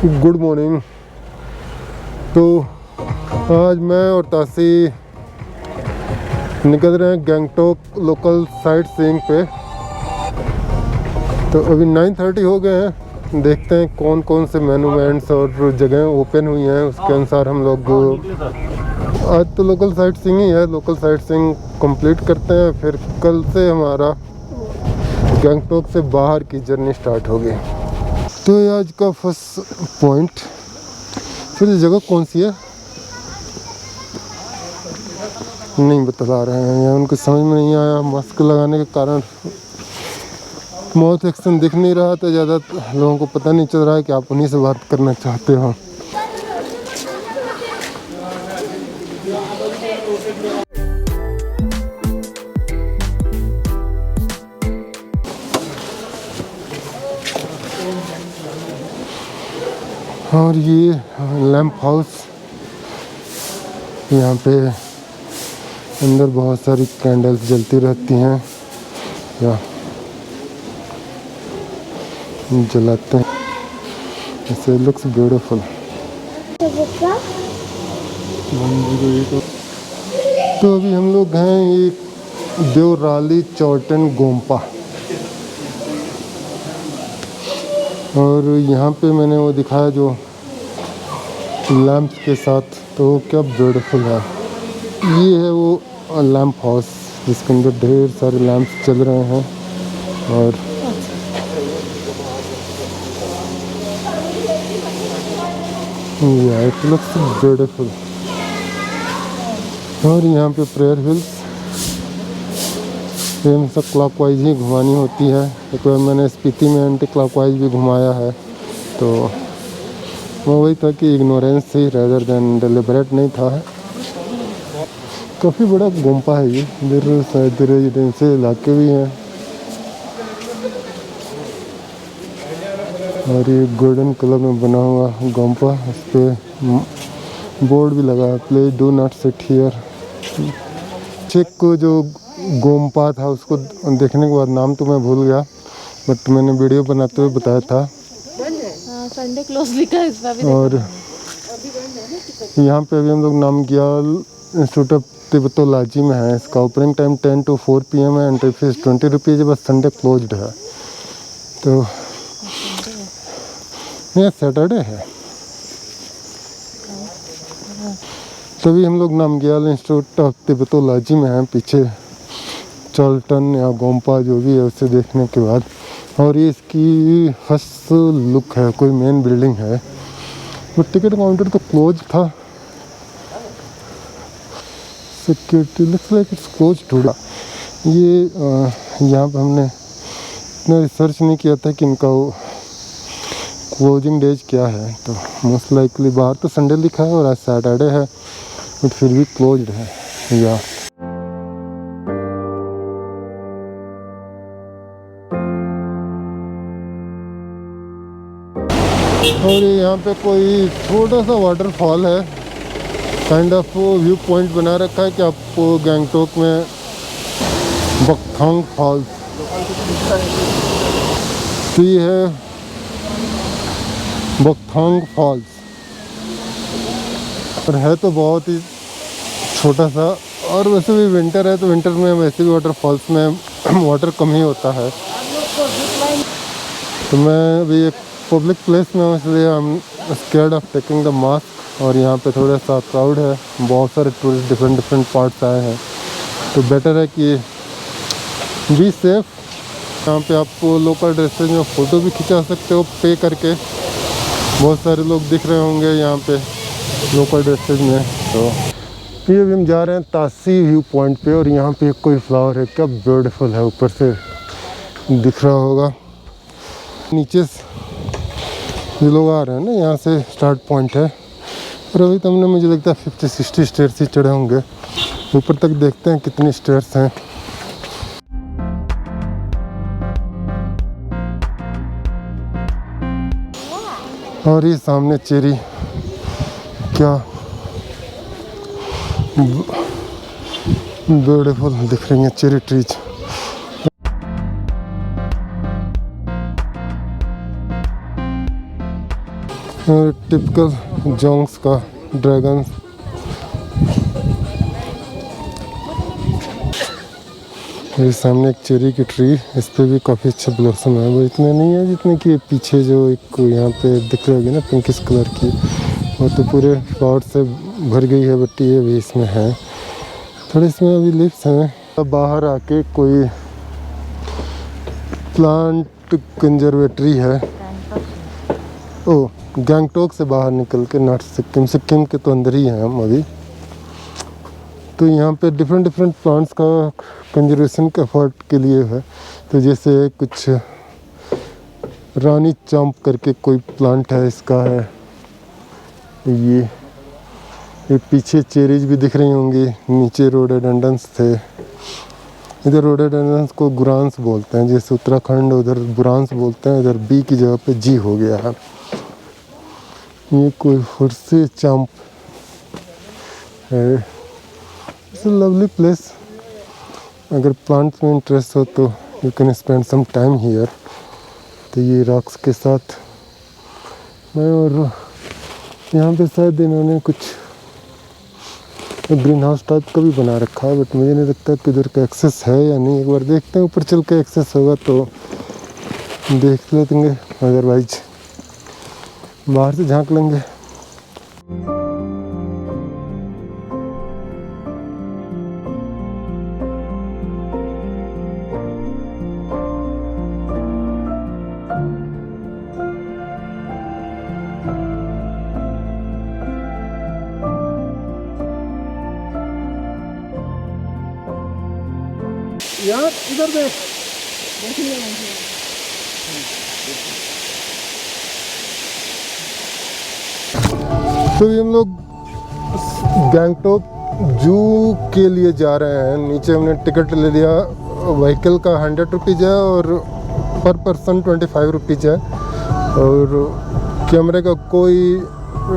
Good morning. तो आज मैं और तासी निकल रहे हैं गैंगटॉक लोकल साइट सीइंग पे। तो अभी 9:30 हो गए हैं। देखते हैं कौन कौन से मोन्यूमेंट्स और जगह ओपन हुई हैं, उसके अनुसार हम लोग आज तो लोकल साइट सीइंग ही है। लोकल साइट सीइंग कंप्लीट करते हैं, फिर कल से हमारा गैंगटॉक से बाहर की जर्नी स्टार्ट होगी। तो ये आज का फर्स्ट पॉइंट। फिर ये जगह कौन सी है नहीं बता रहे हैं, या उनको समझ में नहीं आया। मास्क लगाने के कारण माउथ एक्शन दिख नहीं रहा, तो ज़्यादा लोगों को पता नहीं चल रहा है कि आप उन्हीं से बात करना चाहते हो। और ये लैंप हाउस, यहाँ पे अंदर बहुत सारी कैंडल्स जलती रहती हैं या जलाते हैं। ऐसे लुक्स ब्यूटीफुल। तो अभी हम लोग हैं ये देवराली चौटन गोम्पा, और यहाँ पे मैंने वो दिखाया जो लैंप्स के साथ, तो क्या ब्यूटीफुल है। ये है वो लैंप हाउस जिसके अंदर ढेर सारे लैंप्स चल रहे हैं, और इट लुक्स ब्यूटीफुल। और यहाँ पे प्रेयर व्हील्स सेम सब क्लॉकवाइज ही घुमानी होती है। एक बार मैंने स्पीति में एंटी क्लॉकवाइज भी घुमाया है, तो वो वही था कि इग्नोरेंस ही रेदर देन डिलिबरेट नहीं था। काफ़ी बड़ा गोम्पा है ये, इधर शायद रेजिडेंशियल इलाके भी हैं। और ये गोल्डन कलर में बना हुआ गोम्पा, इस पर बोर्ड भी लगा है, please do not sit here. चेक को जो गोम्पा था उसको देखने के बाद नाम तो मैं भूल गया, बट मैंने वीडियो बनाते हुए बताया था। संडे क्लोज लिखा है इस पर भी। और यहाँ पे अभी हम लोग नामग्याल इंस्टीट्यूट ऑफ तिब्बतोलॉजी में है। इसका ओपनिंग टाइम 10 to 4 PM है, एंट्री फीस 20 रुपीज़ है, बस संडे क्लोज्ड है। तो ये सैटरडे है। तभी हम लोग नामग्याल इंस्टीट्यूट ऑफ तिब्बतोलॉजी में हैं, पीछे चॉल्टन या गोम्पा जो भी है उसे देखने के बाद। और ये इसकी फर्स्ट लुक है, कोई मेन बिल्डिंग है, बट टिकट काउंटर तो क्लोज था। Security looks like it's close today. ये यहाँ पर हमने इतना रिसर्च नहीं किया था कि इनका वो क्लोजिंग डेज क्या है, तो मोस्ट लाइकली बाहर तो संडे लिखा है और आज सैटरडे है, बट फिर भी क्लोज्ड है। या और यहाँ पे कोई छोटा सा वाटरफॉल है, काइंड ऑफ व्यू पॉइंट बना रखा है कि आपको गैंगटॉक में बकथांग फॉल्स। तो ये है बकथांग फॉल्स, और है तो बहुत ही छोटा सा। और वैसे भी विंटर है, तो विंटर में वैसे भी वाटरफॉल्स में वाटर कम ही होता है। तो मैं अभी एक पब्लिक प्लेस में हूँ, इसलिए I am scared of taking the mask. और यहाँ पे थोड़ा सा क्राउड है, बहुत सारे टूरिस्ट डिफरेंट पार्ट्स आए हैं, तो बेटर है कि बी सेफ। यहाँ पे आपको लोकल ड्रेसेज में फ़ोटो भी खिंचा सकते हो पे करके। बहुत सारे लोग दिख रहे होंगे यहाँ पे लोकल ड्रेसेज में। तो ये भी हम जा रहे हैं तासी व्यू पॉइंट पे, और यहाँ पे कोई फ्लावर है, क्या ब्यूटीफुल है, ऊपर से दिख रहा होगा। नीचे ये लोग आ रहे हैं ना, यहाँ से स्टार्ट पॉइंट है। और अभी तो हमने मुझे लगता है 50-60 स्टेयर्स ही चढ़े होंगे। ऊपर तक देखते हैं कितनी स्टेयर्स हैं। और ये सामने चेरी, क्या ब्यूटीफुल दिख रही हैं चेरी ट्रीज। टिपिकल जोंग्स का ड्रैगन। मेरे सामने एक चेरी की ट्री, इस पे भी काफ़ी अच्छा ब्लॉसम है। वो इतना नहीं है जितने कि पीछे जो एक यहाँ पे दिख रही होगी ना पिंकिश कलर की, वो तो पूरे फ्लावर से भर गई है, बट ये भी इसमें है थोड़े, इसमें अभी लिप्स हैं। अब बाहर आके कोई प्लांट कंजर्वेटरी है। ओ, गैंगटोक से बाहर निकल के, नॉट सिक्किम, सिक्किम के तो अंदर ही हैं हम अभी। तो यहाँ पे डिफरेंट प्लांट्स का कंजर्वेशन के एफर्ट के लिए है। तो जैसे कुछ रानी चांप करके कोई प्लांट है, इसका है ये पीछे चेरीज भी दिख रही होंगी, नीचे रोडोडेंड्रन्स थे। इधर रोडोडेंड्रन्स को गुरांस बोलते हैं, जैसे उत्तराखंड उधर बुरांस बोलते हैं, इधर बी की जगह पे जी हो गया है। ये कोई फुर्सी चांप है। It's a lovely place. अगर प्लांट्स में इंटरेस्ट हो तो you can spend some time here. तो ये रॉक्स के साथ मैं, और यहाँ पे शायद इन्होंने कुछ ग्रीन हाउस टाइप का भी बना रखा है, बट मुझे नहीं लगता कि उधर का एक्सेस है या नहीं। एक बार देखते हैं, ऊपर चल के एक्सेस होगा तो देख लेंगे, अदरवाइज बाहर से झांक लेंगे। यार इधर देख, तो हम लोग गैंगटोक जू के लिए जा रहे हैं। नीचे हमने टिकट ले लिया, व्हीकल का 100 रुपीज़ है और पर पर्सन 25 रुपीज़ है, और कैमरे का कोई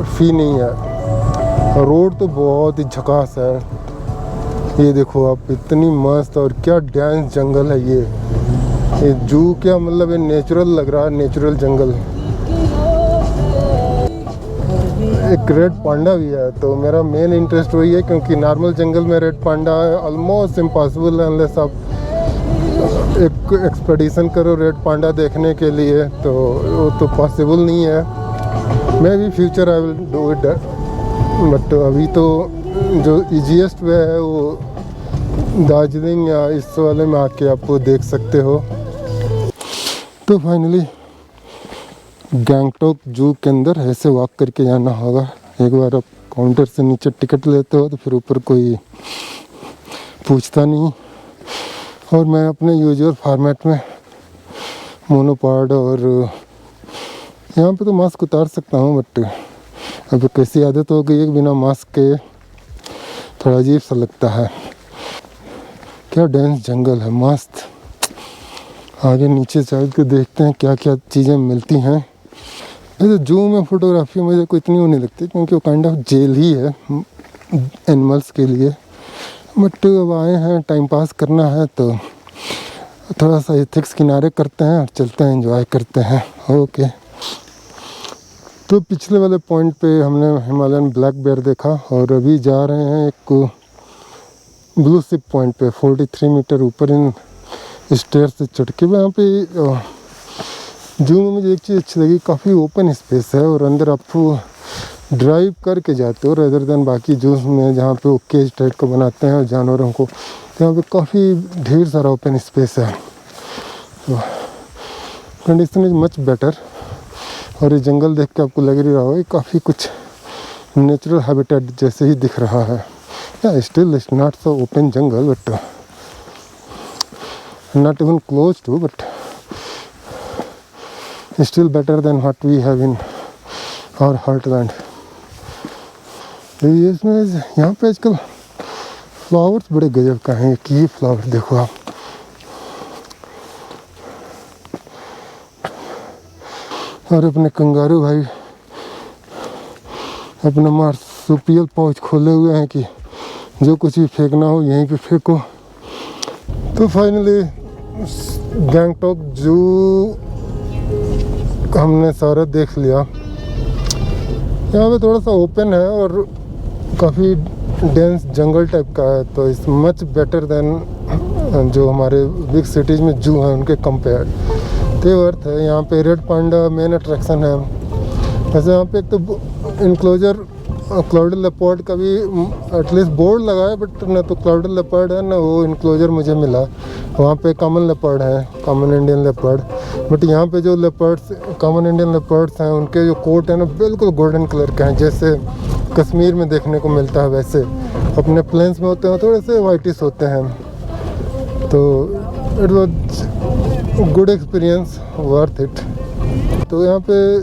फ़ी नहीं है। रोड तो बहुत ही झकास है, ये देखो आप, इतनी मस्त, और क्या डेंस जंगल है ये जू क्या मतलब, ये नेचुरल लग रहा है, नेचुरल जंगल। एक रेड पांडा भी है, तो मेरा मेन इंटरेस्ट वही है, क्योंकि नॉर्मल जंगल में रेड पांडा ऑलमोस्ट इम्पॉसिबल है, अनलेस आप एक एक्सपेडिशन करो रेड पांडा देखने के लिए, तो वो तो पॉसिबल नहीं है। May be future I will do it, but अभी तो जो ईजीएस्ट वे है वो दार्जिलिंग या इस वाले में आके आप देख सकते हो। तो फाइनली गैंगटोक जू के अंदर ऐसे वॉक करके जाना होगा। एक बार आप काउंटर से नीचे टिकट लेते हो तो फिर ऊपर कोई पूछता नहीं, और मैं अपने यूजुअल फॉर्मेट में मोनोपाड, और यहाँ पे तो मास्क उतार सकता हूँ, बट अब कैसी आदत हो गई है बिना मास्क के थोड़ा अजीब सा लगता है। क्या डेंस जंगल है, मस्त। आगे नीचे चल के देखते हैं क्या क्या चीज़ें मिलती हैं। वैसे जू में फ़ोटोग्राफी मुझे कोई इतनी नहीं लगती, क्योंकि वो काइंड ऑफ जेल ही है एनिमल्स के लिए, बट अब आए हैं टाइम पास करना है तो थोड़ा सा एथिक्स किनारे करते हैं और चलते हैं, एंजॉय करते हैं। ओके, तो पिछले वाले पॉइंट पे हमने हिमालयन ब्लैक बेयर देखा, और अभी जा रहे हैं एक ब्लू शिप पॉइंट पे 43 मीटर ऊपर इन स्टेयर से चढ़ के। वहाँ पे जू में मुझे एक चीज़ अच्छी लगी, काफ़ी ओपन स्पेस है, और अंदर आप ड्राइव करके जाते हो रेदर देन बाकी जूस में जहाँ पे वो केज टाइप का बनाते हैं जानवरों को। तो यहाँ पे काफ़ी ढेर सारा ओपन स्पेस है, तो कंडीशन इज़ मच बेटर। और ये जंगल देख के आपको लग ही रहा होगा काफ़ी कुछ नेचुरल हैबिटेट जैसे ही दिख रहा है। या still it's not so open jungle, but not even close to, but still better than what we have in our heartland. इसमें यहाँ पे आजकल फ्लावर्स बड़े गजब का हैं। कि फ्लावर देखो आप, और अपने कंगारू भाई अपना मार्सुपियल पाउच खोले हुए हैं कि जो कुछ भी फेंकना हो यहीं पे फेंको। तो फाइनली गैंगटोक जू हमने सारा देख लिया। यहाँ पे थोड़ा सा ओपन है और काफ़ी डेंस जंगल टाइप का है, तो इट्स मच बेटर देन जो हमारे बिग सिटीज़ में जू हैं उनके कंपेयर। तो वर्थ है। यहाँ पे रेड पांडा मेन अट्रैक्शन है। वैसे यहाँ पे एक तो इनक्लोजर क्लाउड लेपर्ड का भी एटलीस्ट बोर्ड लगा है, बट ना तो क्लाउड लेपर्ड है ना वो इनक्लोजर मुझे मिला। वहाँ पे कॉमन लेपर्ड है, कॉमन इंडियन लेपर्ड। बट यहाँ पे जो लेपर्ड्स कॉमन इंडियन लेपर्ड्स हैं उनके जो कोट है ना बिल्कुल गोल्डन कलर के हैं, जैसे कश्मीर में देखने को मिलता है वैसे। अपने प्लेन्स में होते हैं थोड़े से वाइटिश होते हैं। तो it was good experience, worth it. तो यहाँ पे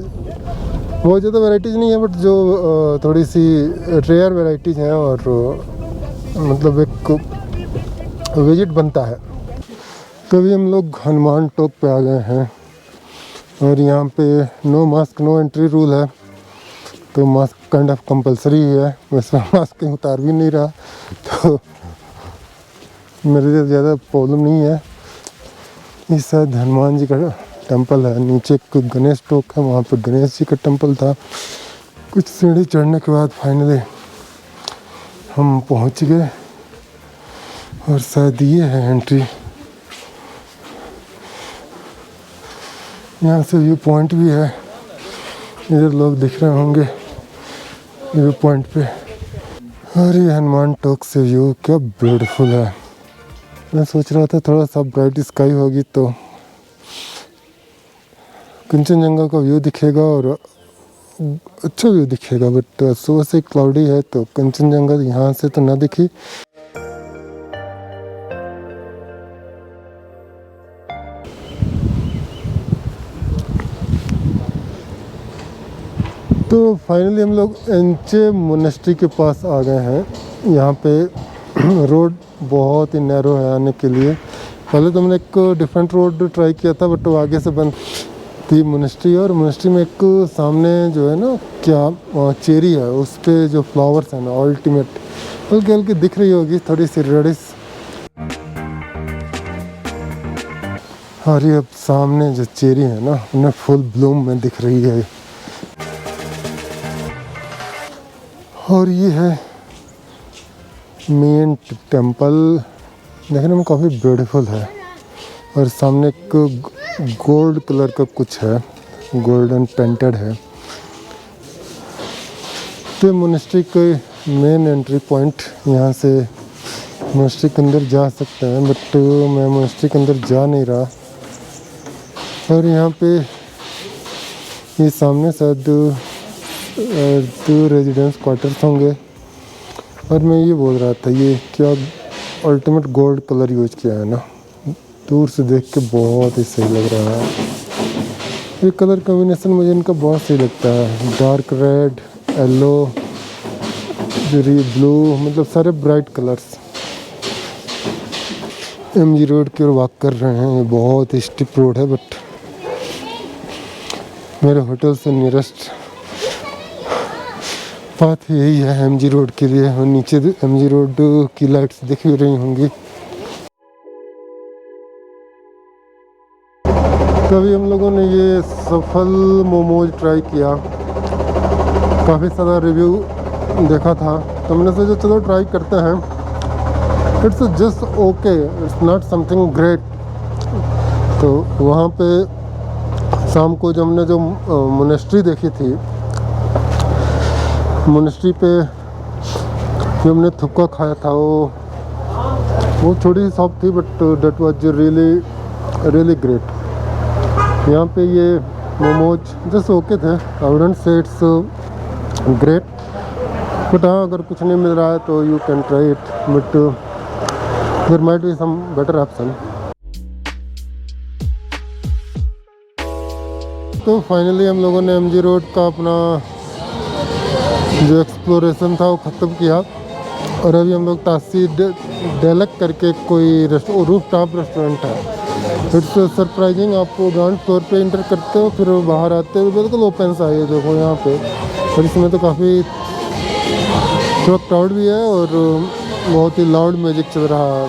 बहुत ज़्यादा वैराइटीज़ नहीं है, बट जो थोड़ी सी रेयर वैराइटीज़ हैं और मतलब एक विजिट बनता है। तो अभी हम लोग हनुमान टॉप पे आ गए हैं और यहाँ पे no mask no entry rule है, तो मास्क काइंड ऑफ कंपलसरी है। वैसे मास्क कहीं उतार भी नहीं रहा, तो मेरे लिए ज़्यादा प्रॉब्लम नहीं है। इस शायद हनुमान जी का टेंपल है, नीचे एक गणेश टोक है, वहाँ पे गणेश जी का टेंपल था। कुछ सीढ़ी चढ़ने के बाद फाइनली हम पहुँच गए और शायद ये है एंट्री। यहाँ से व्यू पॉइंट भी है, इधर लोग दिख रहे होंगे व्यू पॉइंट पे। और ये हनुमान टॉक से व्यू क्या ब्यूटीफुल है। मैं सोच रहा था थोड़ा सा ब्राइट स्काई होगी तो कंचनजंगा का व्यू दिखेगा और अच्छा व्यू दिखेगा, बट सुबह से क्लाउडी है तो कंचनजंगा यहाँ से तो ना दिखी। तो फाइनली हम लोग एंचे मोनेस्ट्री के पास आ गए हैं। यहाँ पे रोड बहुत ही नैरो है आने के लिए। पहले तो मैंने एक डिफरेंट रोड ट्राई किया था, बट वो आगे से बंद थी मोनेस्ट्री। और मोनेस्ट्री में एक सामने जो है ना क्या चेरी है, उस पर जो फ्लावर्स हैं ना अल्टीमेट, हल्की हल्की दिख रही होगी थोड़ी सी रेडिश। और ये अब सामने जो चेरी है ना उन्हें फुल ब्लूम में दिख रही है। और ये है मेन टेंपल, देखने में काफ़ी ब्यूटीफुल है। और सामने एक गोल्ड कलर का कुछ है, गोल्डन पेंटेड है। तो मोनेस्ट्री के मेन एंट्री पॉइंट, यहाँ से मोनेस्ट्री के अंदर जा सकते हैं, बट मैं मोनेस्ट्री के अंदर जा नहीं रहा। और यहाँ पे ये सामने शायद दो रेजिडेंस क्वार्टर्स होंगे। और मैं ये बोल रहा था ये क्या अल्टीमेट गोल्ड कलर यूज किया है ना, दूर से देख के बहुत ही सही लग रहा है। ये कलर कॉम्बिनेशन मुझे इनका बहुत सही लगता है, डार्क रेड, येलो, ब्लू, मतलब सारे ब्राइट कलर्स। एमजी रोड की ओर वॉक कर रहे हैं। ये बहुत ही स्टिप रोड है, बट मेरे होटल से नियरेस्ट पाथ यही है एमजी रोड के लिए। और नीचे एमजी रोड की लाइट्स दिख भी रही होंगी। तभी हम लोगों ने ये सफल मोमोज ट्राई किया, काफ़ी सारा रिव्यू देखा था, तो मैंने सोचा चलो ट्राई करते हैं। It's just okay, it's not something great. तो वहाँ पे शाम को जब हमने जो मोनेस्ट्री देखी थी, मोनेस्ट्री पे जो हमने थुक्का खाया था वो छोटी सी शॉप थी, but that was really great. यहाँ पे ये मोमोज जस्ट ओके थे, I wouldn't say it's great, but हाँ अगर कुछ नहीं मिल रहा है तो you can try it, but there might be some better option. तो फाइनली हम लोगों ने एमजी रोड का अपना जो एक्सप्लोरेशन था वो ख़त्म किया। और अभी हम लोग तासी डेलक करके कोई रूफ टॉप रेस्टोरेंट है। इट्स सरप्राइजिंग, आपको ग्राउंड फ्लोर पे इंटर करते हो, फिर बाहर आते हो बिल्कुल ओपन सा है। देखो यहाँ पे, और इसमें तो काफ़ी थोड़ा क्राउड भी है और बहुत ही लाउड म्यूजिक चल रहा है।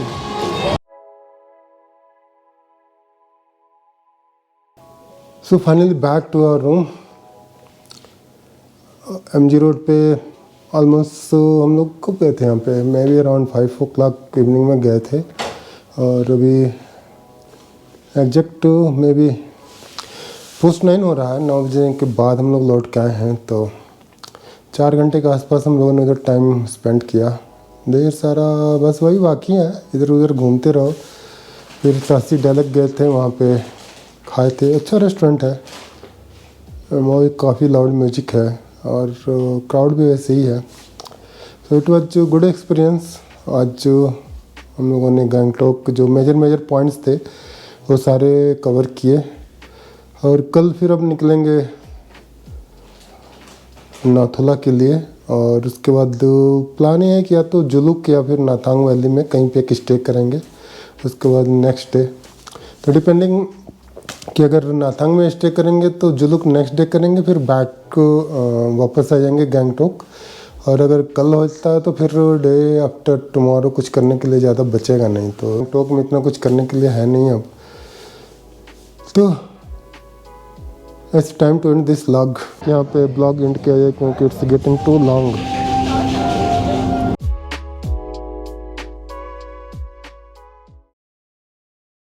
So finally back to our room. MG road पे ऑलमोस्ट हम लोग कब गए थे यहाँ पे, मैं भी अराउंड 5 o'clock इवनिंग में गए थे और अभी एग्जैक्ट मे बी पोस्ट 9 हो रहा है। 9 बजे के बाद हम लोग लौट के आए हैं, तो 4 घंटे के आसपास हम लोगों ने उधर टाइम स्पेंड किया। ढेर सारा बस वही बाकी है, इधर उधर घूमते रहो। फिर तासी डायलॉग गए थे, वहाँ पे खाए थे, अच्छा रेस्टोरेंट है, वहाँ भी काफ़ी लाउड म्यूजिक है और क्राउड भी वैसे ही है। So it was good experience. आज हम लोगों ने गैंगटॉक जो मेजर पॉइंट्स थे वो सारे कवर किए और कल फिर अब निकलेंगे नाथुला के लिए और उसके बाद प्लान ये है कि या तो जुलुक या फिर नाथांग वैली में कहीं पे एक स्टे करेंगे, उसके बाद नेक्स्ट डे। तो डिपेंडिंग कि अगर नाथांग में स्टे करेंगे तो जुलुक नेक्स्ट डे करेंगे, फिर बैक वापस आ जाएंगे गैंगटॉक। और अगर कल होता है तो फिर डे आफ्टर टुमारो कुछ करने के लिए ज़्यादा बचेगा नहीं, तो गैंगटॉक में इतना कुछ करने के लिए है नहीं अब। तो it's time to end this vlog. यहाँ पे ब्लॉग एंड किया जाए क्योंकि इट्स गेटिंग टू लॉन्ग।